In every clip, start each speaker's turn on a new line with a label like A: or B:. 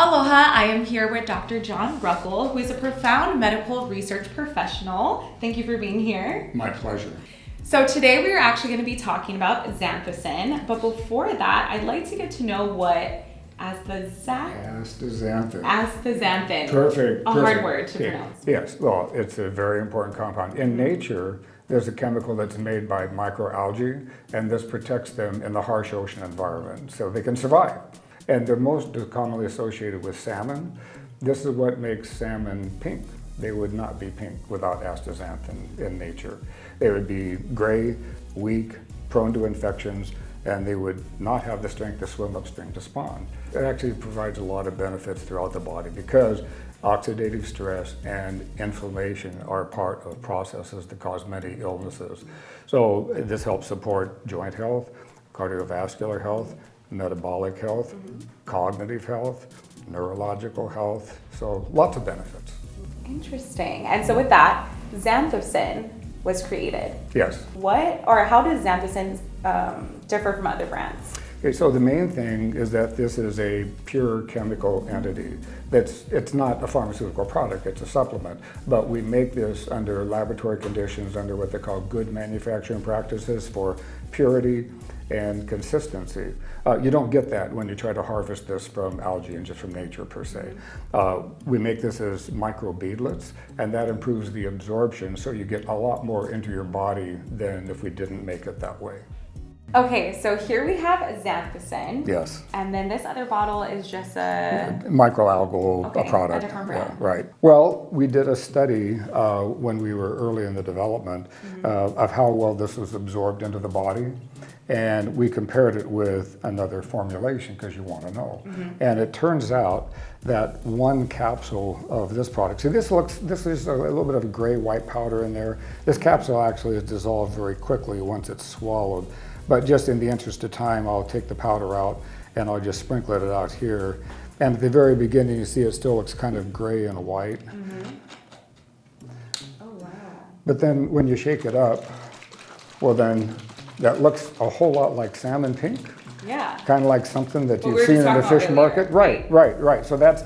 A: Aloha, I am here with Dr. John Ruckel, who is a profound medical research professional. Thank you for being here.
B: My pleasure.
A: So today we are actually going to be talking about Zanthosyn, but before that, I'd like to get to know what Astaxanthin.
B: Perfect.
A: Hard word to pronounce.
B: Yes, well, it's a very important compound. In nature, there's a chemical that's made by microalgae, and this protects them in the harsh ocean environment, so they can survive. And they're most commonly associated with salmon. This is what makes salmon pink. They would not be pink without astaxanthin in nature. They would be gray, weak, prone to infections, and they would not have the strength to swim upstream to spawn. It actually provides a lot of benefits throughout the body because oxidative stress and inflammation are part of processes that cause many illnesses. So this helps support joint health, cardiovascular health, metabolic health, cognitive health, neurological health, so lots of benefits.
A: Interesting. And so with that, Zanthosyn was created.
B: Yes.
A: How does Zanthosyn differ from other brands?
B: Okay, so the main thing is that this is a pure chemical entity. It's not a pharmaceutical product, it's a supplement, but we make this under laboratory conditions under what they call good manufacturing practices for purity and consistency. You don't get that when you try to harvest this from algae and just from nature per se. We make this as microbeadlets, and that improves the absorption, so you get a lot more into your body than if we didn't make it that way.
A: Okay, so here we have Zanthosyn.
B: Yes.
A: And then this other bottle is just a
B: microalgal product.
A: A different brand.
B: Yeah, right. Well, we did a study when we were early in the development of how well this was absorbed into the body. And we compared it with another formulation because you want to know. And it turns out that one capsule of this product, see this is a little bit of a gray-white powder in there. This capsule actually is dissolved very quickly once it's swallowed. But just in the interest of time, I'll take the powder out and I'll just sprinkle it out here. And at the very beginning, you see it still looks kind of gray and white.
A: Oh, wow.
B: But then when you shake it up, well then, that looks a whole lot like salmon pink.
A: Yeah.
B: Kind of like something that you've seen in the fish market. Right. So that's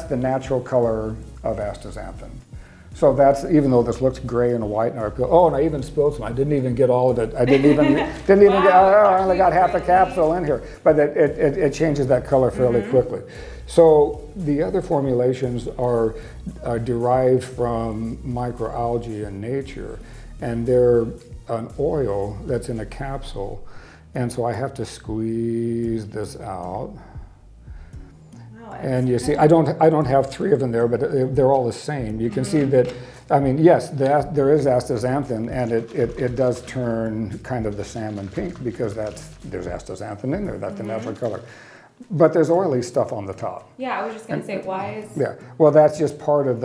B: the natural color of astaxanthin. So that's, even though this looks gray and white, and I even spilled some. I didn't even get all of it. I didn't even get. I only got half a capsule in here. But it changes that color fairly quickly. So the other formulations are derived from microalgae in nature, and they're an oil that's in a capsule, and so I have to squeeze this out.
A: Wow,
B: and you see, I don't have three of them there, but they're all the same. You can see that. I mean, yes, there is astaxanthin, and it does turn kind of the salmon pink because there's astaxanthin in there. That's the natural color. But there's oily stuff on the top.
A: Yeah, I was just going to say, why is?
B: Yeah, well, that's just part of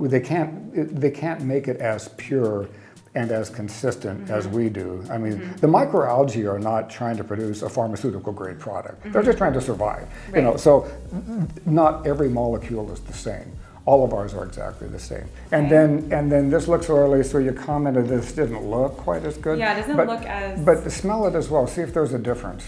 B: they can't make it as pure and as consistent as we do. I mean, the microalgae are not trying to produce a pharmaceutical grade product. They're just trying to survive.
A: Right.
B: So not every molecule is the same. All of ours are exactly the same. And then this looks oily, so you commented this didn't look quite as good.
A: Yeah, it doesn't look as.
B: But smell it as well. See if there's a difference.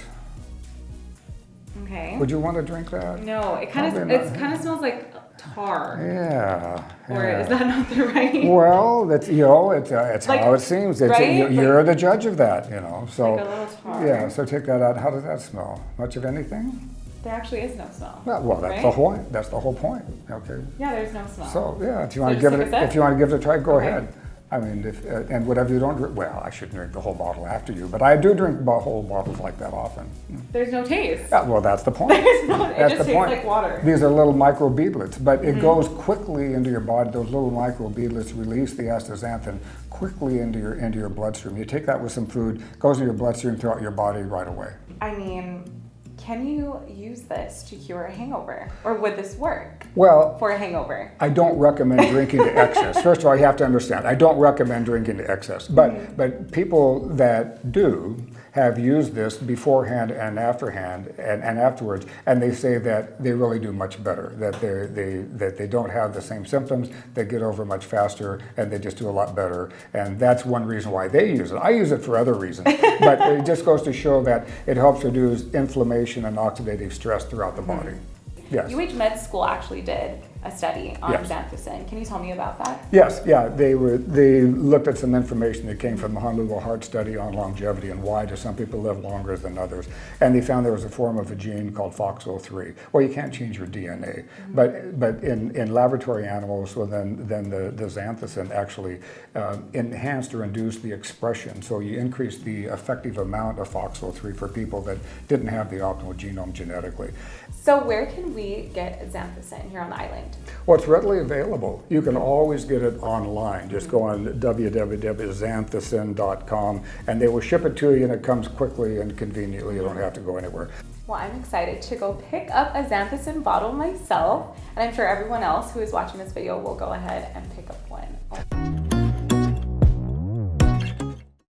A: Okay.
B: Would you want to drink that?
A: No, it kind of smells like tar.
B: Yeah.
A: Or is that not the right?
B: Well, that's it's
A: Like,
B: how it seems.
A: right?
B: You're the judge of that, So
A: like a little tar.
B: yeah. So take that out. How does that smell? Much of anything?
A: There actually is no smell.
B: Well, that's
A: right?
B: the whole. That's the whole point. Okay.
A: Yeah, there's no smell.
B: So yeah, if you
A: So
B: want to
A: just
B: give
A: take a sip?
B: if you want to give it a try, go
A: Okay.
B: ahead. I mean, and whatever you don't drink, well, I shouldn't drink the whole bottle after you, but I do drink whole bottles like that often.
A: There's no taste.
B: Yeah, well, that's the point.
A: It
B: That's
A: just
B: the
A: tastes
B: point.
A: like water.
B: These are little microbeadlets, but it goes quickly into your body. Those little microbeadlets release the astaxanthin quickly into your bloodstream. You take that with some food, goes into your bloodstream throughout your body right away.
A: I mean, can you use this to cure a hangover? Or would this work
B: Well,
A: for a hangover?
B: I don't recommend drinking to excess. First of all, you have to understand, I don't recommend drinking to excess. But people that do have used this beforehand and afterwards, and they say that they really do much better, that they don't have the same symptoms, they get over much faster, and they just do a lot better. And that's one reason why they use it. I use it for other reasons, but it just goes to show that it helps reduce inflammation and oxidative stress throughout the body. Yes.
A: UH Med School actually did a study on
B: Yes.
A: Zanthosyn. Can you tell me about that?
B: Yes, yeah, they looked at some information that came from the Honolulu Heart Study on longevity and why do some people live longer than others. And they found there was a form of a gene called FOXO3. Well, you can't change your DNA, but in laboratory animals, well, then the Zanthosyn actually enhanced or induced the expression. So you increase the effective amount of FOXO3 for people that didn't have the optimal genome genetically.
A: So where can we get Zanthosyn here on the island?
B: Well, it's readily available. You can always get it online. Just go on www.zanthosyn.com and they will ship it to you, and it comes quickly and conveniently. You don't have to go anywhere.
A: Well, I'm excited to go pick up a Zanthosyn bottle myself, and I'm sure everyone else who is watching this video will go ahead and pick up one.